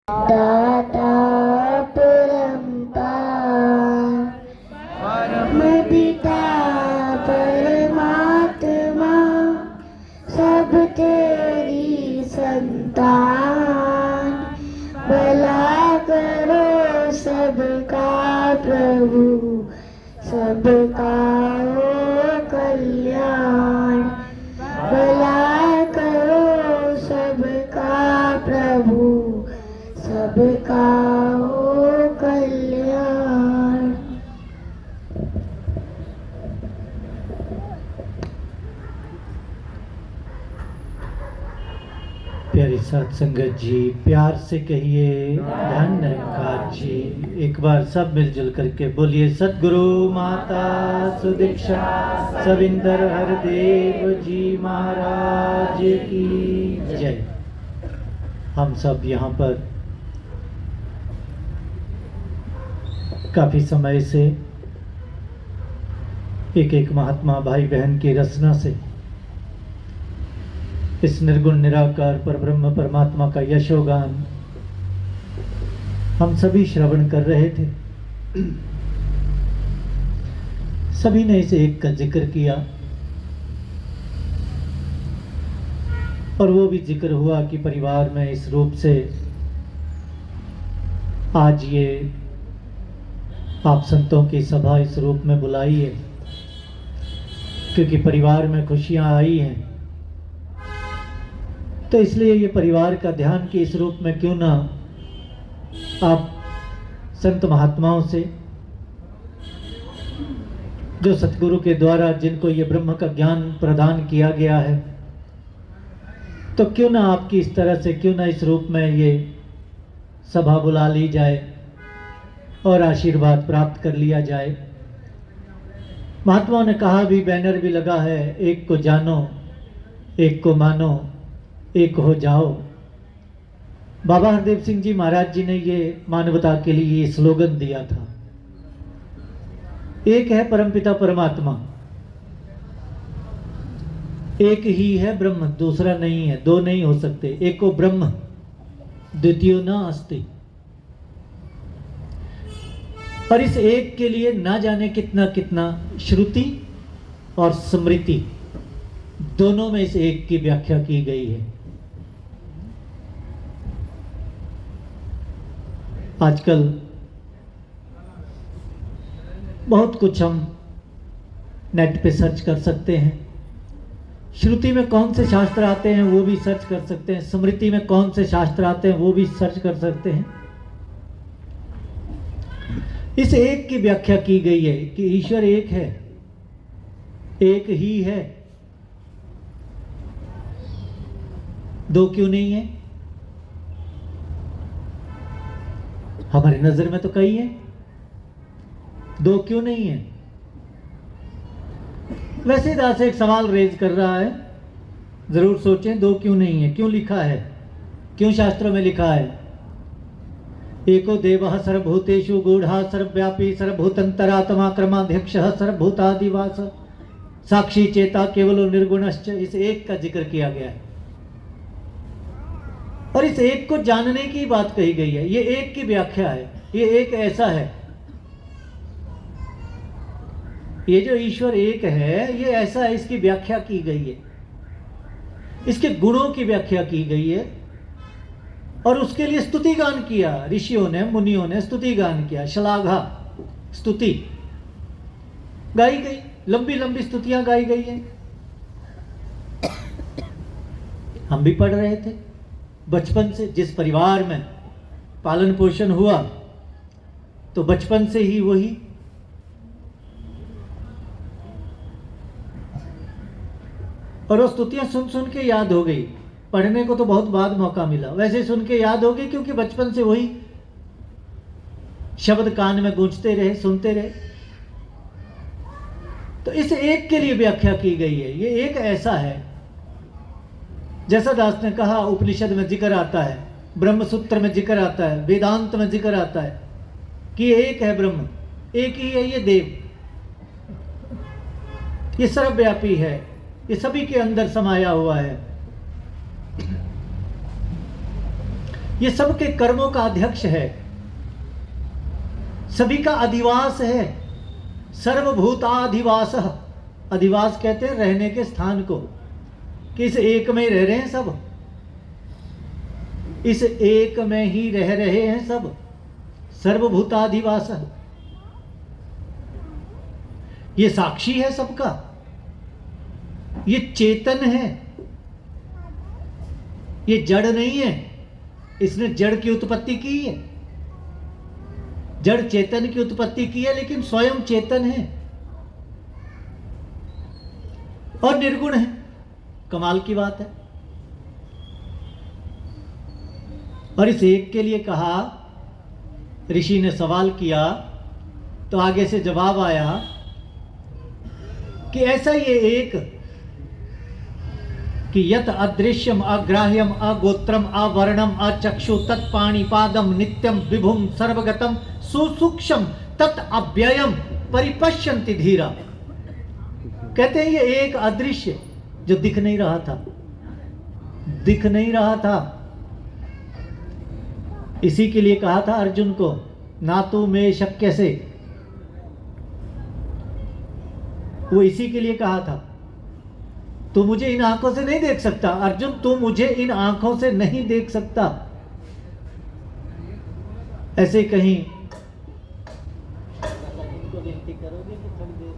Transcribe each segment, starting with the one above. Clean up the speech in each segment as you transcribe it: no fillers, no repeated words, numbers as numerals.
दाता परम्पार पिता परमात्मा सब तेरी संतान। भला करो सबका प्रभु सबका हो कल्याण। भला करो सबका प्रभु सबका हो कल्याण। प्यारी साथ संगत जी, प्यार से कहिए धन्यवाद जी। एक बार सब मिलजुल करके बोलिए सद्गुरु माता सुदीक्षा सविंदर हरदेव जी महाराज की जय। हम सब यहाँ पर काफी समय से एक एक महात्मा भाई बहन की रचना से इस निर्गुण निराकार परब्रह्म परमात्मा का यशोगान हम सभी श्रवण कर रहे थे। सभी ने इसे एक का जिक्र किया और वो भी जिक्र हुआ कि परिवार में इस रूप से आज ये आप संतों की सभा इस रूप में बुलाई है क्योंकि परिवार में खुशियां आई हैं। तो इसलिए ये परिवार का ध्यान कि इस रूप में क्यों ना आप संत महात्माओं से जो सतगुरु के द्वारा जिनको ये ब्रह्म का ज्ञान प्रदान किया गया है, तो क्यों ना आपकी इस तरह से क्यों ना इस रूप में ये सभा बुला ली जाए और आशीर्वाद प्राप्त कर लिया जाए। महात्माओं ने कहा भी, बैनर भी लगा है, एक को जानो एक को मानो एक हो जाओ। बाबा हरदेव सिंह जी महाराज जी ने ये मानवता के लिए ये स्लोगन दिया था। एक है परमपिता परमात्मा, एक ही है ब्रह्म, दूसरा नहीं है, दो नहीं हो सकते। एक को ब्रह्म द्वितीय न अस्ति। और इस एक के लिए ना जाने कितना कितना श्रुति और स्मृति दोनों में इस एक की व्याख्या की गई है। आजकल बहुत कुछ हम नेट पे सर्च कर सकते हैं। श्रुति में कौन से शास्त्र आते हैं वो भी सर्च कर सकते हैं, स्मृति में कौन से शास्त्र आते हैं वो भी सर्च कर सकते हैं। इस एक की व्याख्या की गई है कि ईश्वर एक है, एक ही है, दो क्यों नहीं है। हमारी नजर में तो कई है, दो क्यों नहीं है। वैसे दास एक सवाल रेज कर रहा है, जरूर सोचें, दो क्यों नहीं है, क्यों लिखा है, क्यों शास्त्रों में लिखा है। एको देवः सर्वभूतेषु गूढ़ः सर्वव्यापी सर्वभूतंतरात्मा क्रमाध्यक्षः सर्वभूतादिवास साक्षी चेता केवलो निर्गुणश्च। इस एक का जिक्र किया गया है और इस एक को जानने की बात कही गई है। ये एक की व्याख्या है, ये एक ऐसा है, ये जो ईश्वर एक है ये ऐसा है, इसकी व्याख्या की गई है, इसके गुणों की व्याख्या की गई है और उसके लिए स्तुति गान किया ऋषियों ने, मुनियों ने स्तुति गान किया। श्लाघा स्तुति गाई गई, लंबी लंबी स्तुतियां गाई गई हैं। हम भी पढ़ रहे थे बचपन से, जिस परिवार में पालन पोषण हुआ तो बचपन से ही वही और वो स्तुतियां सुन सुन के याद हो गई। पढ़ने को तो बहुत बाद मौका मिला, वैसे सुन के याद हो गई क्योंकि बचपन से वही शब्द कान में गूंजते रहे, सुनते रहे। तो इस एक के लिए व्याख्या की गई है। ये एक ऐसा है, जैसा दास ने कहा, उपनिषद में जिक्र आता है, ब्रह्म सूत्र में जिक्र आता है, वेदांत में जिक्र आता है कि ये एक है ब्रह्म, एक ही है ये देव, ये सर्वव्यापी है, ये सभी के अंदर समाया हुआ है। ये सबके कर्मों का अध्यक्ष है, सभी का अधिवास है। सर्वभूताधिवासः, अधिवास कहते हैं रहने के स्थान को, कि इस एक में रह रहे हैं सब, इस एक में ही रह रहे हैं सब। सर्वभूताधिवासः, ये साक्षी है सबका, ये चेतन है, ये जड़ नहीं है। इसने जड़ की उत्पत्ति की है, जड़ चेतन की उत्पत्ति की है, लेकिन स्वयं चेतन है और निर्गुण है। कमाल की बात है। और इस एक के लिए कहा, ऋषि ने सवाल किया तो आगे से जवाब आया कि ऐसा ये एक कि यत अदृश्यम अग्राह्यम अगोत्रम अवर्णम अचक्षु तत्पाणि पादम नित्यम विभुम सर्वगतम सुसूक्ष्म तत् अव्ययम परिपश्यन्ति धीरा। कहते हैं ये एक अदृश्य जो दिख नहीं रहा था, दिख नहीं रहा था। इसी के लिए कहा था अर्जुन को, ना तू में शक्य से, वो इसी के लिए कहा था, तू मुझे इन आंखों से नहीं देख सकता अर्जुन, तू मुझे इन आंखों से नहीं देख सकता। ऐसे कहीं इनको विनती करोगे कि थोड़ी देर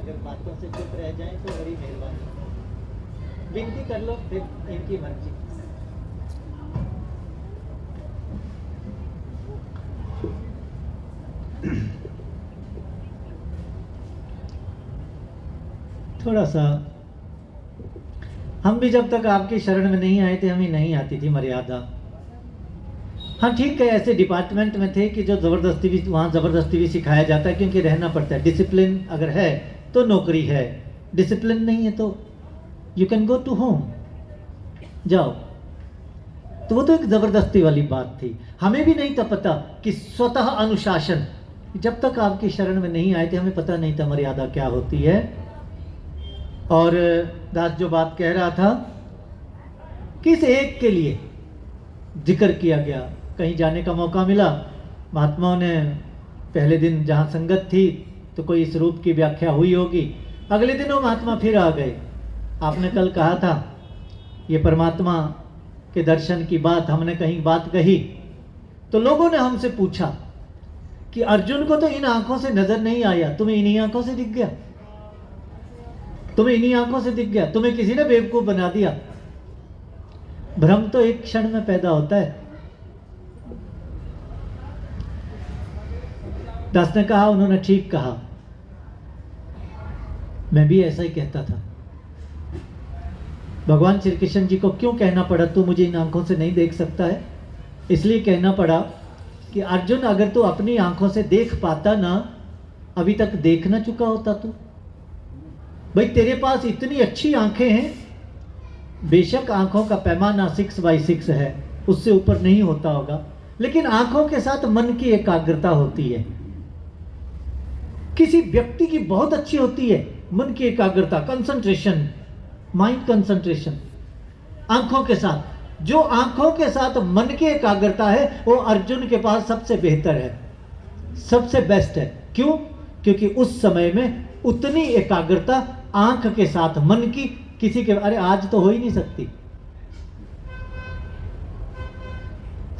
अगर बातों से चुप रह जाएं तो बड़ी मेहरबानी। विनती कर लो, फिर इनकी मर्जी। थोड़ा सा हम भी जब तक आपकी शरण में नहीं आए थे, हमें नहीं आती थी मर्यादा। हाँ ठीक है, ऐसे डिपार्टमेंट में थे कि जो ज़बरदस्ती भी, वहाँ ज़बरदस्ती भी सिखाया जाता है, क्योंकि रहना पड़ता है। डिसिप्लिन अगर है तो नौकरी है, डिसिप्लिन नहीं है तो you can go to home, जाओ। तो वो तो एक ज़बरदस्ती वाली बात थी। हमें भी नहीं था पता कि स्वतः अनुशासन, जब तक आपकी शरण में नहीं आए थे हमें पता नहीं था मर्यादा क्या होती है। और दास जो बात कह रहा था, किस एक के लिए जिक्र किया गया। कहीं जाने का मौका मिला, महात्माओं ने पहले दिन जहाँ संगत थी तो कोई इस रूप की व्याख्या हुई होगी, अगले दिन वो महात्मा फिर आ गए। आपने कल कहा था ये परमात्मा के दर्शन की बात, हमने कहीं बात कही तो लोगों ने हमसे पूछा कि अर्जुन को तो इन आंखों से नजर नहीं आया, तुम्हें इन्हीं आंखों से दिख गया, तुम्हें इन्हीं आंखों से दिख गया, तुम्हें किसी ने बेवकूफ बना दिया। भ्रम तो एक क्षण में पैदा होता है। दास ने कहा, उन्होंने ठीक कहा, मैं भी ऐसा ही कहता था। भगवान श्री कृष्ण जी को क्यों कहना पड़ा तू मुझे इन आंखों से नहीं देख सकता है? इसलिए कहना पड़ा कि अर्जुन अगर तू अपनी आंखों से देख पाता ना, अभी तक देख ना चुका होता तू। भाई तेरे पास इतनी अच्छी आंखें हैं, बेशक आंखों का पैमाना 6x6 है, उससे ऊपर नहीं होता होगा, लेकिन आंखों के साथ मन की एकाग्रता होती है। किसी व्यक्ति की बहुत अच्छी होती है मन की एकाग्रता, कंसंट्रेशन, माइंड कंसंट्रेशन आंखों के साथ। जो आंखों के साथ मन की एकाग्रता है वो अर्जुन के पास सबसे बेहतर है, सबसे बेस्ट है। क्यों? क्योंकि उस समय में उतनी एकाग्रता आंख के साथ मन की किसी के, अरे आज तो हो ही नहीं सकती।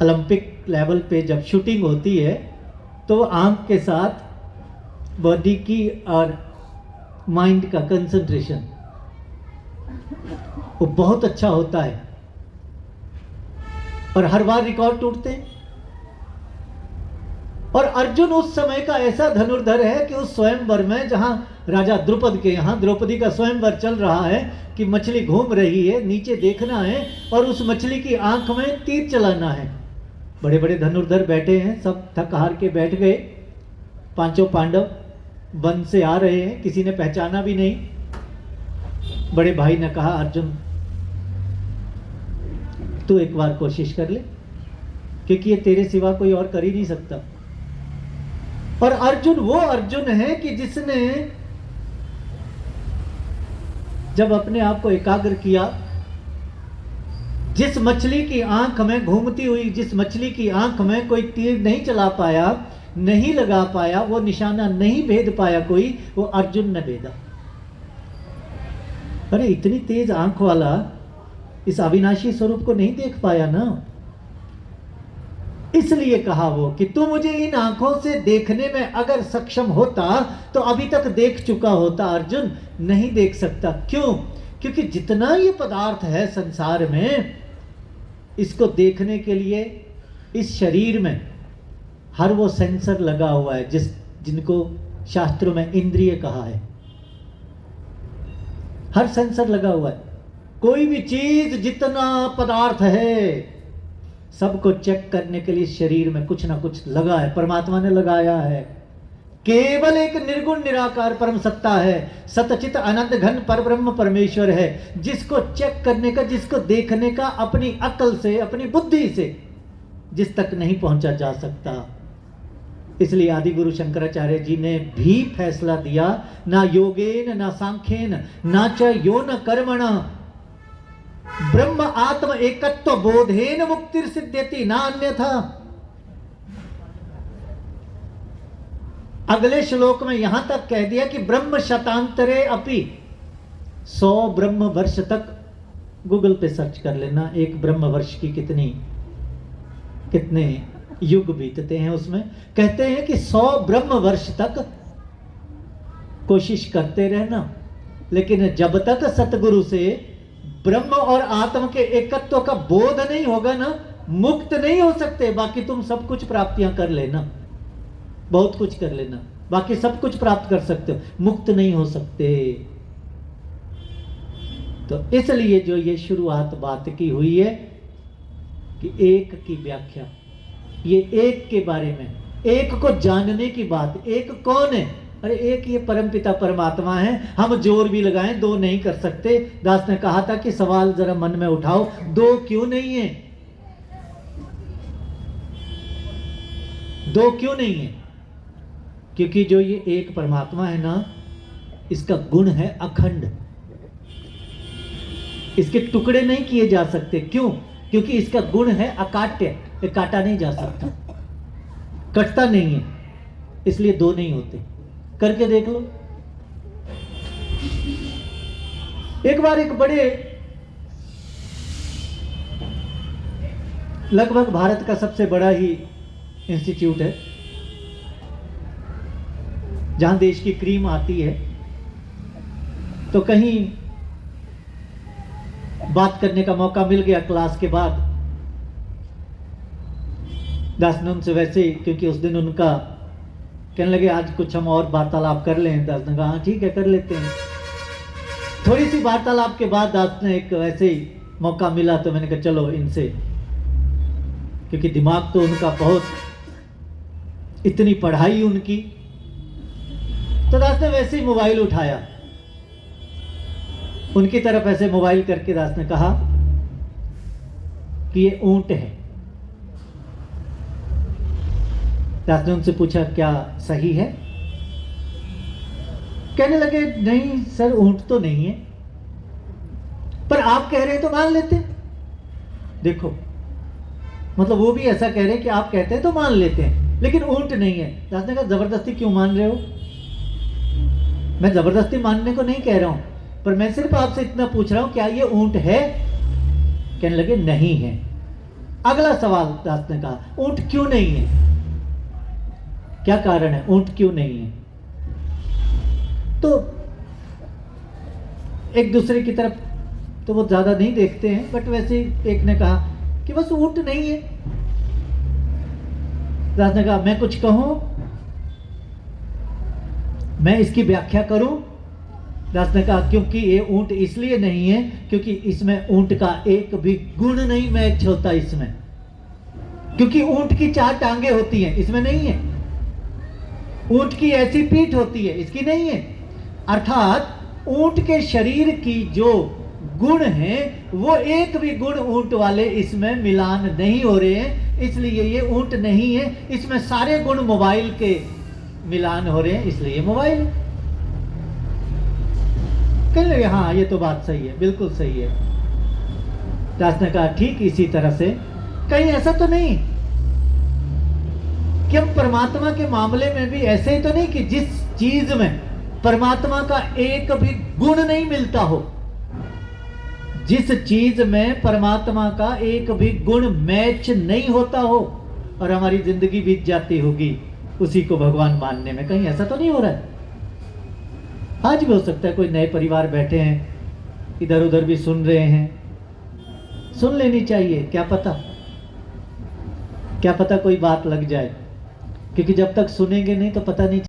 ओलंपिक लेवल पे जब शूटिंग होती है तो आंख के साथ बॉडी की और माइंड का कंसंट्रेशन वो बहुत अच्छा होता है और हर बार रिकॉर्ड टूटते हैं। और अर्जुन उस समय का ऐसा धनुर्धर है कि उस स्वयंवर में, जहां राजा द्रुपद के यहाँ द्रौपदी का स्वयंवर चल रहा है, कि मछली घूम रही है, नीचे देखना है और उस मछली की आंख में तीर चलाना है। बड़े बड़े धनुर्धर बैठे हैं, सब थक हार के बैठ गए। पांचों पांडव वन से आ रहे हैं, किसी ने पहचाना भी नहीं। बड़े भाई ने कहा, अर्जुन तू एक बार कोशिश कर ले, क्योंकि ये तेरे सिवा कोई और कर ही नहीं सकता। और अर्जुन वो अर्जुन है कि जिसने जब अपने आप को एकाग्र किया जिस मछली की आंख में घूमती हुई, जिस मछली की आंख में कोई तीर नहीं चला पाया, नहीं लगा पाया, वो निशाना नहीं भेद पाया कोई, वो अर्जुन ने भेदा। अरे इतनी तेज आंख वाला इस अविनाशी स्वरूप को नहीं देख पाया ना, इसलिए कहा वो कि तू मुझे इन आंखों से देखने में अगर सक्षम होता तो अभी तक देख चुका होता। अर्जुन नहीं देख सकता। क्यों? क्योंकि जितना ये पदार्थ है संसार में, इसको देखने के लिए इस शरीर में हर वो सेंसर लगा हुआ है जिनको शास्त्रों में इंद्रिय कहा है। हर सेंसर लगा हुआ है। कोई भी चीज, जितना पदार्थ है, सबको चेक करने के लिए शरीर में कुछ ना कुछ लगा है, परमात्मा ने लगाया है। केवल एक निर्गुण निराकार परम सत्ता है, सतचित अनंत घन परब्रह्म परमेश्वर है, जिसको चेक करने का, जिसको देखने का अपनी अकल से, अपनी बुद्धि से जिस तक नहीं पहुंचा जा सकता। इसलिए आदि गुरु शंकराचार्य जी ने भी फैसला दिया, ना योगेन ना सांख्येन ना च यो न कर्मण ब्रह्म आत्म एकत्व बोधेन मुक्तिर सिद्ध्यति ना अन्यथा। अगले श्लोक में यहां तक कह दिया कि ब्रह्म शतांतरे अपि, 100 ब्रह्म वर्ष तक, गूगल पे सर्च कर लेना, एक ब्रह्म वर्ष की कितने युग बीतते हैं। उसमें कहते हैं कि 100 ब्रह्म वर्ष तक कोशिश करते रहना, लेकिन जब तक सतगुरु से ब्रह्म और आत्म के एकत्व का बोध नहीं होगा ना, मुक्त नहीं हो सकते। बाकी तुम सब कुछ प्राप्तियां कर लेना, बहुत कुछ कर लेना, बाकी सब कुछ प्राप्त कर सकते हो, मुक्त नहीं हो सकते। तो इसलिए जो ये शुरुआत बात की हुई है कि एक की व्याख्या, ये एक के बारे में, एक को जानने की बात। एक कौन है? अरे एक ये परमपिता परमात्मा है। हम जोर भी लगाएं, दो नहीं कर सकते। दास ने कहा था कि सवाल जरा मन में उठाओ, दो क्यों नहीं है? दो क्यों नहीं है? क्योंकि जो ये एक परमात्मा है ना, इसका गुण है अखंड, इसके टुकड़े नहीं किए जा सकते। क्यों? क्योंकि इसका गुण है अकाट्य, ये काटा नहीं जा सकता, कटता नहीं है, इसलिए दो नहीं होते। करके देख लो। एक बार एक बड़े, लगभग भारत का सबसे बड़ा ही इंस्टीट्यूट है, जहां देश की क्रीम आती है, तो कहीं बात करने का मौका मिल गया क्लास के बाद। दास ने उनसे वैसे ही, क्योंकि उस दिन उनका कहने लगे आज कुछ हम और वार्तालाप कर लें। दास ने कहा हाँ ठीक है, कर लेते हैं। थोड़ी सी वार्तालाप के बाद दास ने एक वैसे ही मौका मिला, तो मैंने कहा चलो इनसे, क्योंकि दिमाग तो उनका बहुत, इतनी पढ़ाई उनकी। तो दास ने वैसे ही मोबाइल उठाया, उनकी तरफ ऐसे मोबाइल करके दास ने कहा कि ये ऊंट है। दास ने उनसे पूछा क्या सही है? कहने लगे नहीं सर, ऊंट तो नहीं है, पर आप कह रहे हैं तो मान लेते हैं। देखो, मतलब वो भी ऐसा कह रहे हैं कि आप कहते हैं तो मान लेते हैं, लेकिन ऊंट नहीं है। दास ने कहा जबरदस्ती क्यों मान रहे हो? मैं जबरदस्ती मानने को नहीं कह रहा हूं, पर मैं सिर्फ आपसे इतना पूछ रहा हूं, क्या ये ऊंट है? कहने लगे नहीं है। अगला सवाल दास ने कहा, ऊंट क्यों नहीं है? क्या कारण है, ऊंट क्यों नहीं है? तो एक दूसरे की तरफ तो वो ज्यादा नहीं देखते हैं, बट वैसे एक ने कहा कि बस ऊंट नहीं है। दास ने कहा मैं कुछ कहूं, मैं इसकी व्याख्या करूं? दास ने कहा क्योंकि ये ऊंट इसलिए नहीं है क्योंकि इसमें ऊंट का एक भी गुण नहीं मैच होता इसमें, क्योंकि ऊंट की 4 टांगे होती हैं, इसमें नहीं है। ऊंट की ऐसी पीठ होती है, इसकी नहीं है। अर्थात ऊंट के शरीर की जो गुण हैं, वो एक भी गुण ऊंट वाले इसमें मिलान नहीं हो रहे हैं, इसलिए ये ऊंट नहीं है। इसमें सारे गुण मोबाइल के मिलान हो रहे हैं, इसलिए मोबाइल। कहने लगे हाँ ये तो बात सही है, बिल्कुल सही है। दास ने कहा ठीक इसी तरह से कहीं ऐसा तो नहीं कि हम परमात्मा के मामले में भी ऐसे ही तो नहीं कि जिस चीज में परमात्मा का एक भी गुण नहीं मिलता हो, जिस चीज में परमात्मा का एक भी गुण मैच नहीं होता हो और हमारी जिंदगी बीत जाती होगी उसी को भगवान मानने में, कहीं ऐसा तो नहीं हो रहा है। आज भी हो सकता है कोई नए परिवार बैठे हैं, इधर उधर भी सुन रहे हैं, सुन लेनी चाहिए, क्या पता कोई बात लग जाए, क्योंकि जब तक सुनेंगे नहीं तो पता नहीं